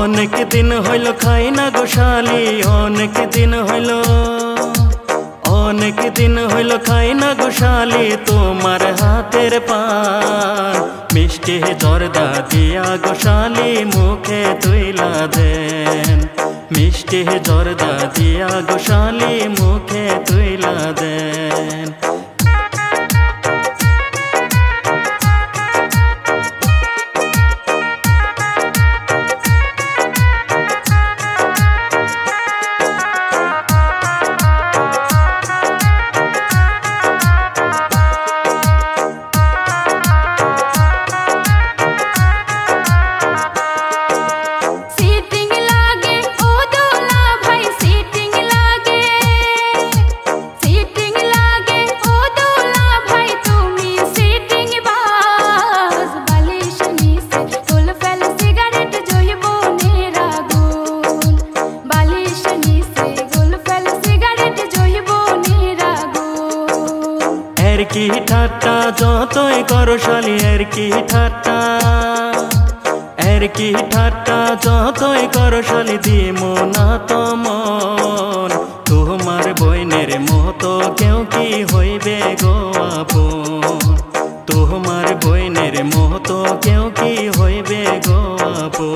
অনেক দিন হইল খাই না গোশালি, অনেক দিন হইল, অনেক দিন হইল খাই না গোশালি তোমার হাতের পান। মিষ্টি জর্দা দিয়া গোশালি মুখে তুইলা দেন, মিষ্টি জর্দা দিয়া গোশালি মুখে তুইলা দেন। কি ঠাট্টা যতই করো শালি, এর কি ঠাট্টা, এর কি ঠাট্টা যতই করো শালি দিমো না তমন। তোমার বইনের মতো কেউ কি হইবে গো আপন, তোমার বইনের মতো কেউ কি হইবে গো আপন।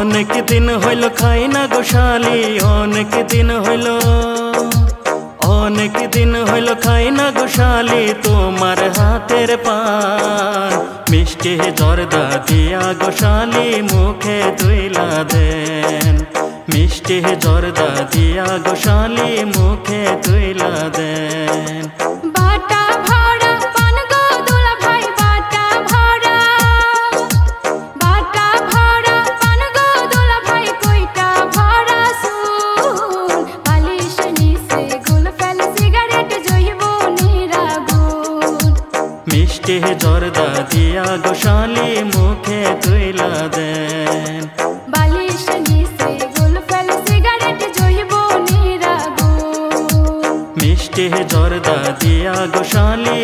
অনেক দিন হইল খাই না গোশালি, অনেক দিন হইল, অনেক দিন হইল খাই না গোশালি তোমার হাতের পান। মিষ্টি জর্দা দিয়া গোশালি মুখে তুইলা দেন, মিষ্টি জর্দা দিয়া গোশালি মুখে তুইলা দেন। বাটা ভরা পান গো দুলা ভাই, বাটা ভরা, বাটা ভরা পান গো দুলা ভাই, কইটা ভরা সুন। বালিশ নিচে গুল ফেল সিগারেট জইব নিরাগুন। মিষ্টি জর্দা দিয়া গোশালি মুখে তুইলা দেন, বালিশ নিচে গুল ফেল সিগারেট জইব নিরাগুন। মিষ্টি জর্দা দিয়া গোশালি